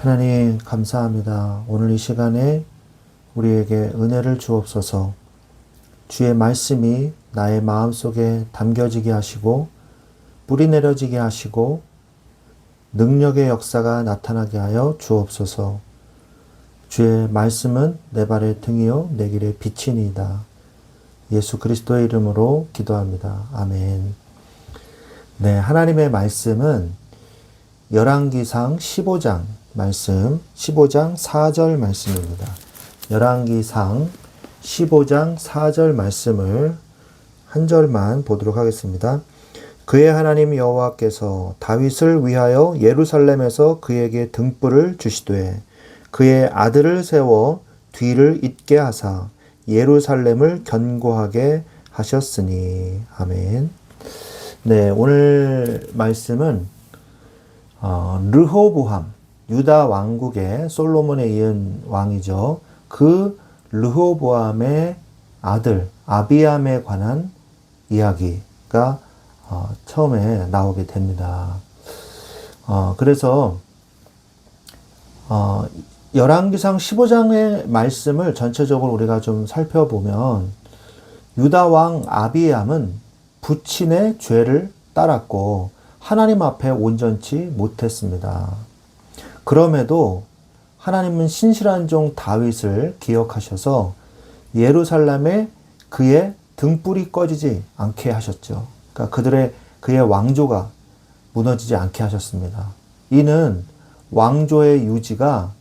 하나님 감사합니다. 오늘 이 시간에 우리에게 은혜를 주옵소서. 주의 말씀이 나의 마음속에 담겨지게 하시고 뿌리 내려지게 하시고 능력의 역사가 나타나게 하여 주옵소서. 주의 말씀은 내 발의 등이요 내 길의 빛이니이다. 예수 그리스도의 이름으로 기도합니다. 아멘. 네, 하나님의 말씀은 열왕기상 15장 말씀, 15장 4절 말씀입니다. 열왕기상 15장 4절 말씀을 한 절만 보도록 하겠습니다. 그의 하나님 여호와께서 다윗을 위하여 예루살렘에서 그에게 등불을 주시되 그의 아들을 세워 뒤를 잇게 하사 예루살렘을 견고하게 하셨으니. 아멘. 네, 오늘 말씀은 르호보암, 유다 왕국의 솔로몬에 이은 왕이죠. 그 르호보암의 아들 아비암에 관한 이야기가 처음에 나오게 됩니다. 그래서 열왕기상 15장의 말씀을 전체적으로 우리가 좀 살펴보면 유다 왕 아비암은 부친의 죄를 따랐고 하나님 앞에 온전치 못했습니다. 그럼에도 하나님은 신실한 종 다윗을 기억하셔서 예루살렘에 그의 등불이 꺼지지 않게 하셨죠. 그러니까 그의 왕조가 무너지지 않게 하셨습니다. 이는 왕조의 유지가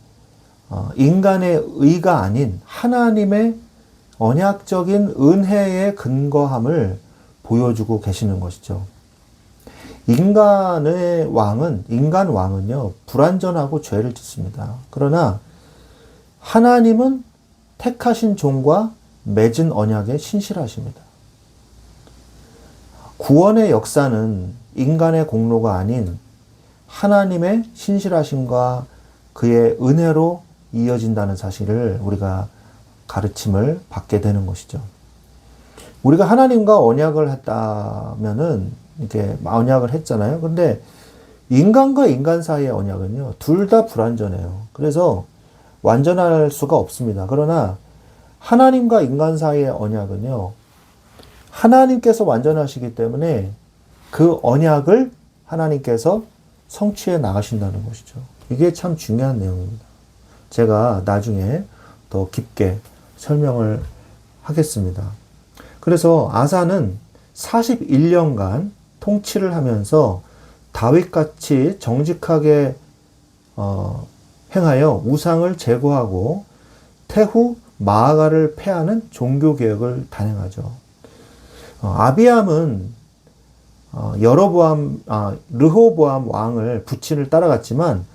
인간의 의가 아닌 하나님의 언약적인 은혜에 근거함을 보여주고 계시는 것이죠. 인간 왕은요, 불완전하고 죄를 짓습니다. 그러나 하나님은 택하신 종과 맺은 언약에 신실하십니다. 구원의 역사는 인간의 공로가 아닌 하나님의 신실하심과 그의 은혜로 이어진다는 사실을 우리가 가르침을 받게 되는 것이죠. 우리가 하나님과 언약을 했다면은 이렇게 언약을 했잖아요. 근데 인간과 인간 사이의 언약은요, 둘 다 불완전해요. 그래서 완전할 수가 없습니다. 그러나 하나님과 인간 사이의 언약은요, 하나님께서 완전하시기 때문에 그 언약을 하나님께서 성취해 나가신다는 것이죠. 이게 참 중요한 내용입니다. 제가 나중에 더 깊게 설명을 하겠습니다. 그래서 아사는 41년간 통치를 하면서 다윗같이 정직하게 행하여 우상을 제거하고 태후 마아가를 패하는 종교개혁을 단행하죠. 아비암은 르호보암 왕을 부친을 따라갔지만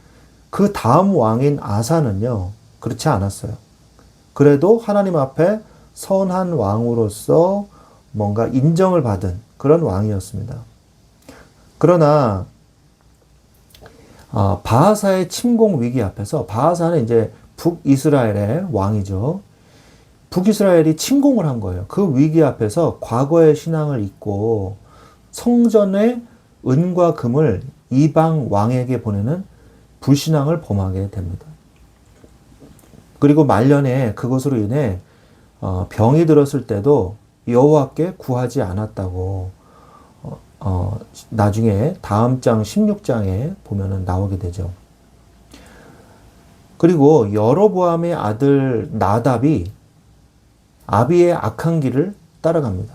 그 다음 왕인 아사는요, 그렇지 않았어요. 그래도 하나님 앞에 선한 왕으로서 뭔가 인정을 받은 그런 왕이었습니다. 그러나 바하사의 침공 위기 앞에서, 바하사는 이제 북이스라엘의 왕이죠. 북이스라엘이 침공을 한 거예요. 그 위기 앞에서 과거의 신앙을 잊고 성전의 은과 금을 이방 왕에게 보내는 불신앙을 범하게 됩니다. 그리고 말년에 그것으로 인해 병이 들었을 때도 여호와께 구하지 않았다고 나중에 다음 장 16장에 보면은 나오게 되죠. 그리고 여로보암의 아들 나답이 아비의 악한 길을 따라갑니다.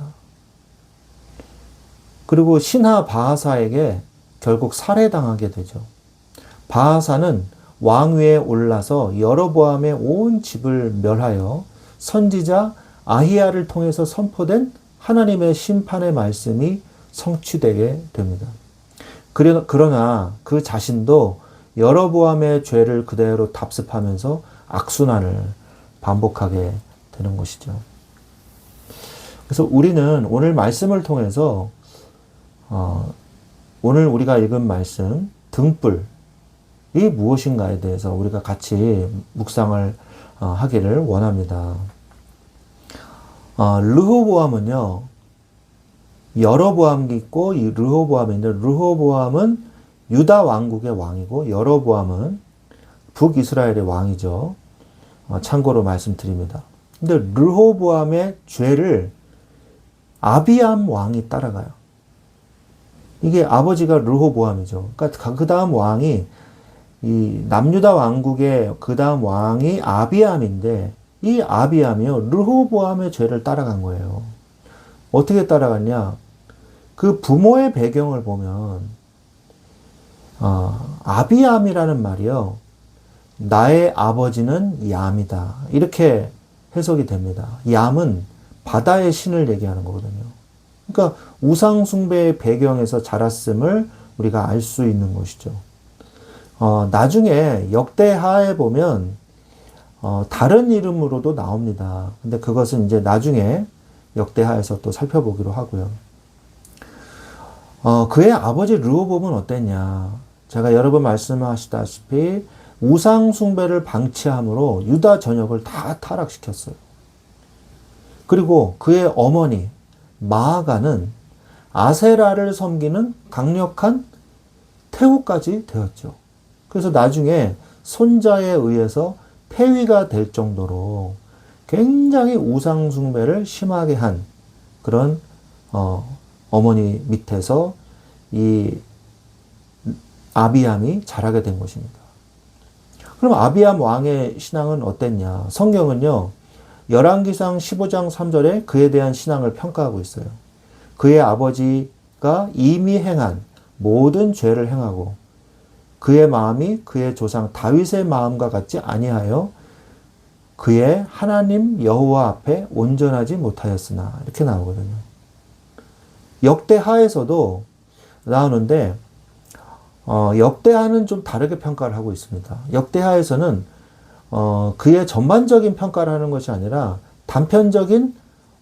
그리고 신하 바하사에게 결국 살해당하게 되죠. 바하사는 왕위에 올라서 여로보암의 온 집을 멸하여 선지자 아히야를 통해서 선포된 하나님의 심판의 말씀이 성취되게 됩니다. 그러나 그 자신도 여로보암의 죄를 그대로 답습하면서 악순환을 반복하게 되는 것이죠. 그래서 우리는 오늘 말씀을 통해서 오늘 우리가 읽은 말씀 등불이 무엇인가에 대해서 우리가 같이 묵상을 하기를 원합니다. 르호보암은요, 여로보암이 있고 이 르호보암인데, 르호보암은 유다 왕국의 왕이고 여로보암은 북이스라엘의 왕이죠. 참고로 말씀드립니다. 근데 르호보암의 죄를 아비암 왕이 따라가요. 이게 아버지가 르호보암이죠. 그러니까 그 다음 왕이 이 남유다 왕국의 그 다음 왕이 아비암인데 이 아비암이요 르호보암의 죄를 따라간 거예요. 어떻게 따라갔냐? 그 부모의 배경을 보면 아비암이라는 말이요 나의 아버지는 얌이다 이렇게 해석이 됩니다. 얌은 바다의 신을 얘기하는 거거든요. 그러니까 우상 숭배의 배경에서 자랐음을 우리가 알 수 있는 것이죠. 나중에 역대하에 보면 다른 이름으로도 나옵니다. 근데 그것은 이제 나중에 역대하에서 또 살펴보기로 하고요. 그의 아버지 르호보암은 어땠냐? 제가 여러 번 말씀하시다시피 우상 숭배를 방치함으로 유다 전역을 다 타락시켰어요. 그리고 그의 어머니 마아가는 아세라를 섬기는 강력한 태우까지 되었죠. 그래서 나중에 손자에 의해서 폐위가 될 정도로 굉장히 우상 숭배를 심하게 한 그런 어머니 밑에서 이 아비암이 자라게 된 것입니다. 그럼 아비암 왕의 신앙은 어땠냐? 성경은요. 열왕기상 15장 3절에 그에 대한 신앙을 평가하고 있어요. 그의 아버지가 이미 행한 모든 죄를 행하고 그의 마음이 그의 조상 다윗의 마음과 같지 아니하여 그의 하나님 여호와 앞에 온전하지 못하였으나 이렇게 나오거든요. 역대하에서도 나오는데 역대하는 좀 다르게 평가를 하고 있습니다. 역대하에서는 그의 전반적인 평가를 하는 것이 아니라 단편적인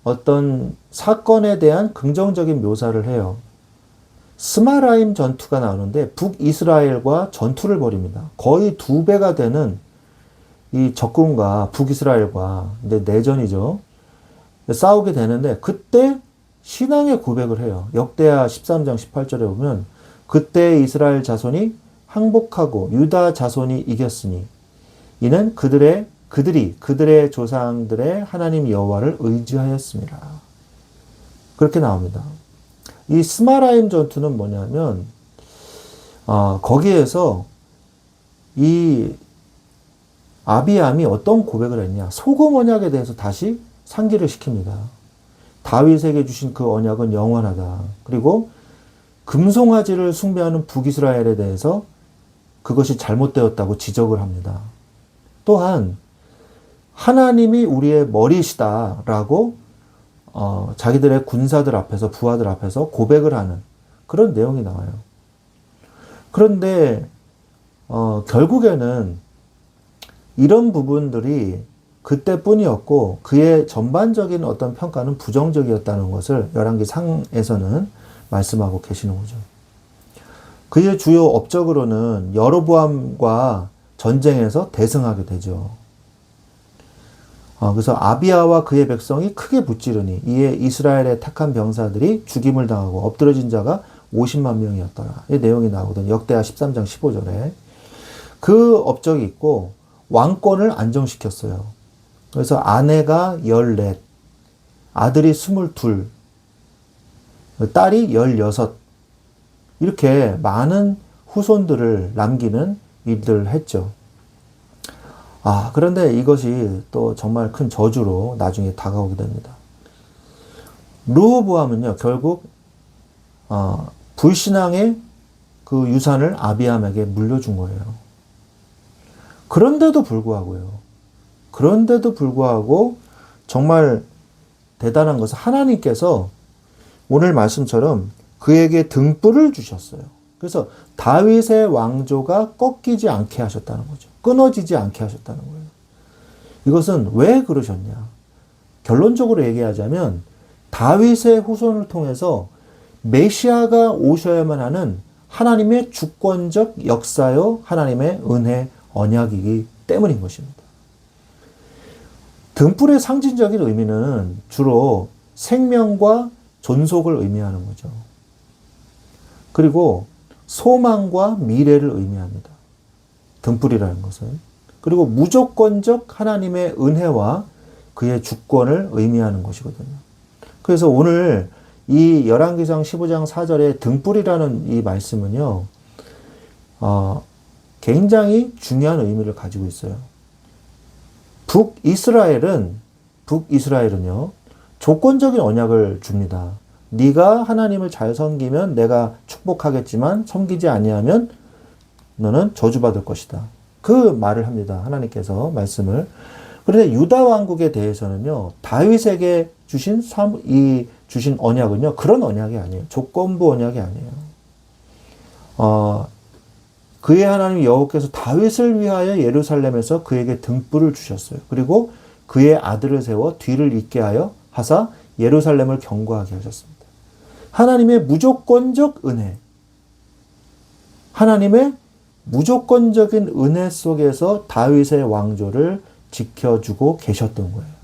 어떤 사건에 대한 긍정적인 묘사를 해요. 스마라임 전투가 나오는데 북이스라엘과 전투를 벌입니다. 거의 2배가 되는 이 적군과 북이스라엘과 내전이죠. 싸우게 되는데 그때 신앙의 고백을 해요. 역대하 13장 18절에 보면 그때 이스라엘 자손이 항복하고 유다 자손이 이겼으니 이는 그들이 그들의 조상들의 하나님 여호와를 의지하였습니다. 그렇게 나옵니다. 이 스마라임 전투는 뭐냐면 거기에서 이 아비암이 어떤 고백을 했냐? 소금 언약에 대해서 다시 상기를 시킵니다. 다윗에게 주신 그 언약은 영원하다. 그리고 금송아지를 숭배하는 북이스라엘에 대해서 그것이 잘못되었다고 지적을 합니다. 또한 하나님이 우리의 머리시다라고 자기들의 군사들 앞에서 부하들 앞에서 고백을 하는 그런 내용이 나와요. 그런데 결국에는 이런 부분들이 그때뿐이었고 그의 전반적인 어떤 평가는 부정적이었다는 것을 열왕기상에서는 말씀하고 계시는 거죠. 그의 주요 업적으로는 여로보암과 전쟁에서 대승하게 되죠. 그래서 아비야와 그의 백성이 크게 무찌르니 이에 이스라엘의 택한 병사들이 죽임을 당하고 엎드러진 자가 50만 명이었더라. 이 내용이 나오거든요. 역대하 13장 15절에. 그 업적이 있고 왕권을 안정시켰어요. 그래서 아내가 14, 아들이 22, 딸이 16, 이렇게 많은 후손들을 남기는 일들을 했죠. 그런데 이것이 또 정말 큰 저주로 나중에 다가오게 됩니다. 르호보암은요, 결국, 불신앙의 그 유산을 아비암에게 물려준 거예요. 그런데도 불구하고 정말 대단한 것은 하나님께서 오늘 말씀처럼 그에게 등불을 주셨어요. 그래서 다윗의 왕조가 꺾이지 않게 하셨다는 거죠. 끊어지지 않게 하셨다는 거예요. 이것은 왜 그러셨냐? 결론적으로 얘기하자면 다윗의 후손을 통해서 메시아가 오셔야만 하는 하나님의 주권적 역사요, 하나님의 은혜, 언약이기 때문인 것입니다. 등불의 상징적인 의미는 주로 생명과 존속을 의미하는 거죠. 그리고 소망과 미래를 의미합니다. 등불이라는 것은. 그리고 무조건적 하나님의 은혜와 그의 주권을 의미하는 것이거든요. 그래서 오늘 이 열왕기상 15장 4절에 등불이라는 이 말씀은요, 굉장히 중요한 의미를 가지고 있어요. 북이스라엘은요, 조건적인 언약을 줍니다. 네가 하나님을 잘 섬기면 내가 축복하겠지만 섬기지 아니하면 너는 저주받을 것이다. 그 말을 합니다. 하나님께서 말씀을. 그런데 유다 왕국에 대해서는요, 다윗에게 주신 언약은요, 그런 언약이 아니에요. 조건부 언약이 아니에요. 그의 하나님 여호와께서 다윗을 위하여 예루살렘에서 그에게 등불을 주셨어요. 그리고 그의 아들을 세워 뒤를 잇게 하여 하사 예루살렘을 경고하게 하셨습니다. 하나님의 무조건적 은혜, 하나님의 무조건적인 은혜 속에서 다윗의 왕조를 지켜주고 계셨던 거예요.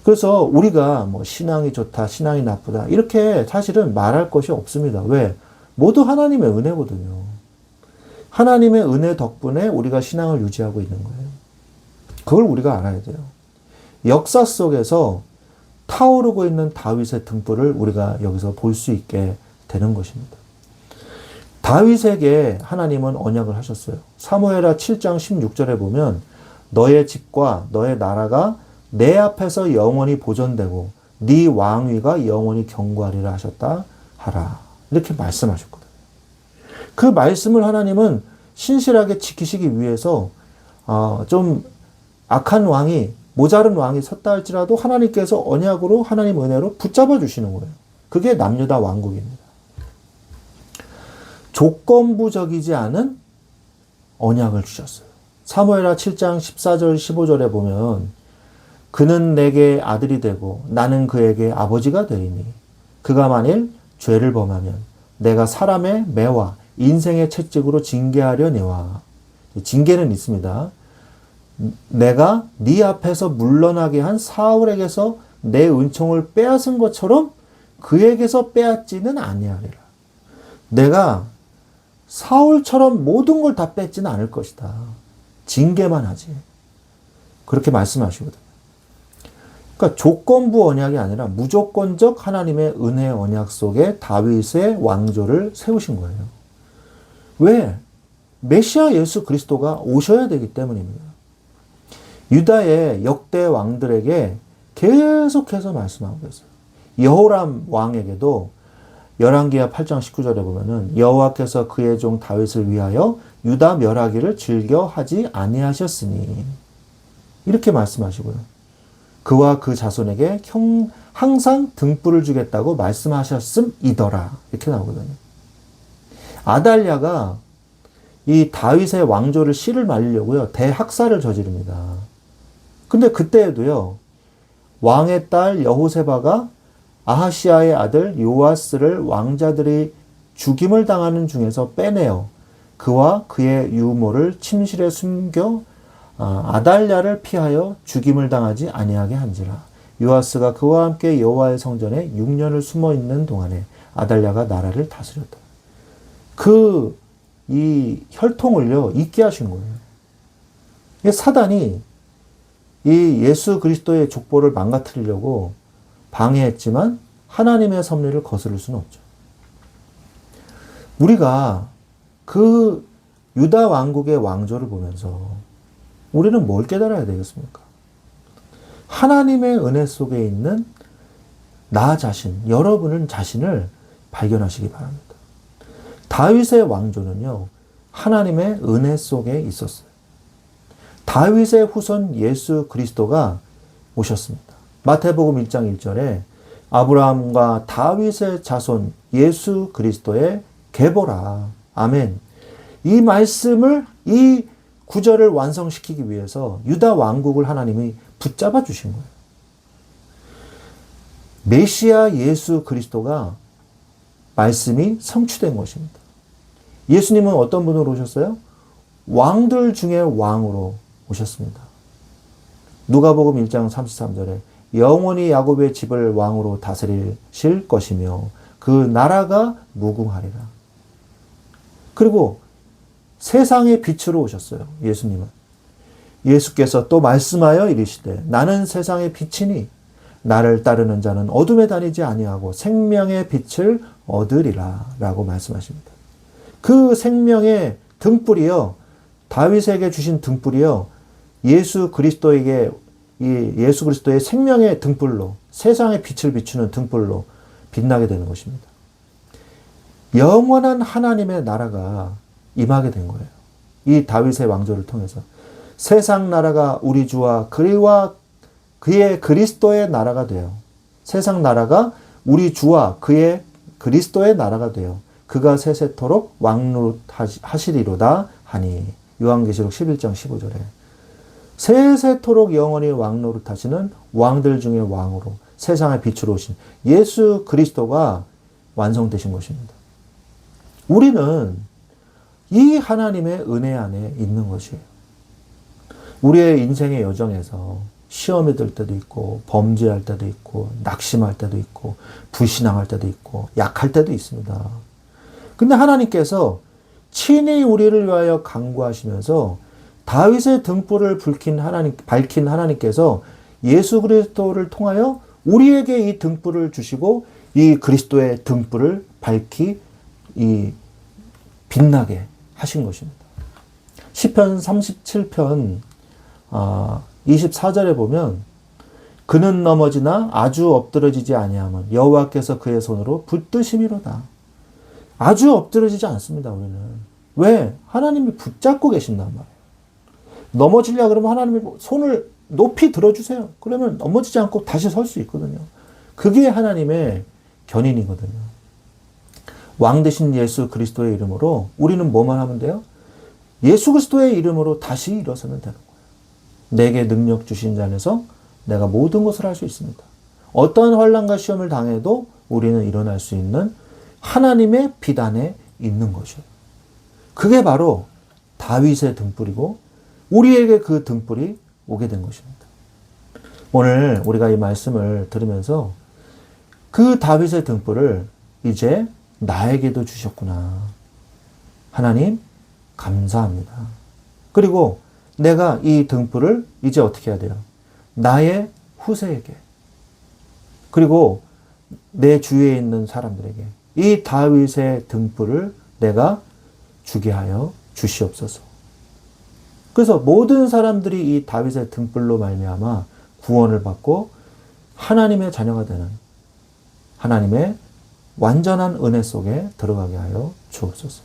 그래서 우리가 뭐 신앙이 좋다, 신앙이 나쁘다 이렇게 사실은 말할 것이 없습니다. 왜? 모두 하나님의 은혜거든요. 하나님의 은혜 덕분에 우리가 신앙을 유지하고 있는 거예요. 그걸 우리가 알아야 돼요. 역사 속에서 타오르고 있는 다윗의 등불을 우리가 여기서 볼 수 있게 되는 것입니다. 다윗에게 하나님은 언약을 하셨어요. 사무엘하 7장 16절에 보면 너의 집과 너의 나라가 내 앞에서 영원히 보존되고 네 왕위가 영원히 경고하리라 하셨다 하라. 이렇게 말씀하셨거든요. 그 말씀을 하나님은 신실하게 지키시기 위해서 좀 악한 왕이, 모자른 왕이 섰다 할지라도 하나님께서 언약으로, 하나님 은혜로 붙잡아 주시는 거예요. 그게 남유다 왕국입니다. 조건부적이지 않은 언약을 주셨어요. 사무엘하 7장 14절 15절에 보면 그는 내게 아들이 되고 나는 그에게 아버지가 되리니 그가 만일 죄를 범하면 내가 사람의 매와 인생의 채찍으로 징계하려니와. 징계는 있습니다. 내가 네 앞에서 물러나게 한 사울에게서 내 은총을 빼앗은 것처럼 그에게서 빼앗지는 아니하리라. 내가 사울처럼 모든 걸 다 뺏지는 않을 것이다. 징계만 하지. 그렇게 말씀하시거든요. 그러니까 조건부 언약이 아니라 무조건적 하나님의 은혜 언약 속에 다윗의 왕조를 세우신 거예요. 왜? 메시아 예수 그리스도가 오셔야 되기 때문입니다. 유다의 역대 왕들에게 계속해서 말씀하고 계세요. 여호람 왕에게도 열왕기하 8장 19절에 보면은 여호와께서 그의 종 다윗을 위하여 유다 멸하기를 즐겨 하지 아니하셨으니 이렇게 말씀하시고요. 그와 그 자손에게 항상 등불을 주겠다고 말씀하셨음이더라. 이렇게 나오거든요. 아달랴가 이 다윗의 왕조를 씨를 말리려고요. 대학살을 저지릅니다. 근데 그때에도요. 왕의 딸 여호세바가 아하시아의 아들 요아스를 왕자들이 죽임을 당하는 중에서 빼내어 그와 그의 유모를 침실에 숨겨 아달랴를 피하여 죽임을 당하지 아니하게 한지라. 요아스가 그와 함께 여호와의 성전에 6년을 숨어 있는 동안에 아달랴가 나라를 다스렸다. 이 혈통을요 잊게 하신 거예요. 사단이 이 예수 그리스도의 족보를 망가뜨리려고 방해했지만 하나님의 섭리를 거스를 수는 없죠. 우리가 그 유다 왕국의 왕조를 보면서 우리는 뭘 깨달아야 되겠습니까? 하나님의 은혜 속에 있는 나 자신, 여러분은 자신을 발견하시기 바랍니다. 다윗의 왕조는요, 하나님의 은혜 속에 있었어요. 다윗의 후손 예수 그리스도가 오셨습니다. 마태복음 1장 1절에 아브라함과 다윗의 자손 예수 그리스도의 계보라. 아멘. 이 말씀을, 이 구절을 완성시키기 위해서 유다 왕국을 하나님이 붙잡아 주신 거예요. 메시아 예수 그리스도가 말씀이 성취된 것입니다. 예수님은 어떤 분으로 오셨어요? 왕들 중에 왕으로 오셨습니다. 누가복음 1장 33절에 영원히 야곱의 집을 왕으로 다스리실 것이며 그 나라가 무궁하리라. 그리고 세상의 빛으로 오셨어요. 예수님은. 예수께서 또 말씀하여 이르시되 나는 세상의 빛이니 나를 따르는 자는 어둠에 다니지 아니하고 생명의 빛을 얻으리라 라고 말씀하십니다. 그 생명의 등불이요, 다윗에게 주신 등불이요, 예수 그리스도의 생명의 등불로, 세상의 빛을 비추는 등불로 빛나게 되는 것입니다. 영원한 하나님의 나라가 임하게 된 거예요. 이 다윗의 왕조를 통해서 세상 나라가 우리 주와 그의 그리스도의 나라가 돼요. 세상 나라가 우리 주와 그의 그리스도의 나라가 돼요. 그가 세세토록 왕노릇하시리로다 하니. 요한계시록 11장 15절에 세세토록 영원히 왕노릇하시는 왕들 중에 왕으로 세상의 빛으로 오신 예수 그리스도가 완성되신 것입니다. 우리는 이 하나님의 은혜 안에 있는 것이에요. 우리의 인생의 여정에서 시험이 들 때도 있고, 범죄할 때도 있고, 낙심할 때도 있고, 불신앙할 때도 있고, 약할 때도 있습니다. 근데 하나님께서 친히 우리를 위하여 간구하시면서 다윗의 등불을 밝힌 하나님께서 예수 그리스도를 통하여 우리에게 이 등불을 주시고 이 그리스도의 등불을 빛나게 하신 것입니다. 시편 37편 24절에 보면 그는 넘어지나 아주 엎드러지지 아니하면 여호와께서 그의 손으로 붙드심이로다. 아주 엎드러지지 않습니다. 우리는. 왜? 하나님이 붙잡고 계신단 말이에요. 넘어지려 그러면 하나님이 손을 높이 들어주세요. 그러면 넘어지지 않고 다시 설 수 있거든요. 그게 하나님의 견인이거든요. 왕 되신 예수 그리스도의 이름으로 우리는 뭐만 하면 돼요? 예수 그리스도의 이름으로 다시 일어서면 되는 거예요. 내게 능력 주신 자 안에서 내가 모든 것을 할 수 있습니다. 어떠한 환난과 시험을 당해도 우리는 일어날 수 있는 하나님의 빛 안에 있는 것이에요. 그게 바로 다윗의 등불이고 우리에게 그 등불이 오게 된 것입니다. 오늘 우리가 이 말씀을 들으면서 그 다윗의 등불을 이제 나에게도 주셨구나. 하나님 감사합니다. 그리고 내가 이 등불을 이제 어떻게 해야 돼요? 나의 후세에게 그리고 내 주위에 있는 사람들에게 이 다윗의 등불을 내가 주게 하여 주시옵소서. 그래서 모든 사람들이 이 다윗의 등불로 말미암아 구원을 받고 하나님의 자녀가 되는 하나님의 완전한 은혜 속에 들어가게 하여 주옵소서.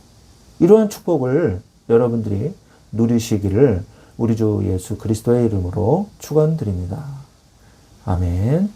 이러한 축복을 여러분들이 누리시기를 우리 주 예수 그리스도의 이름으로 축원드립니다. 아멘.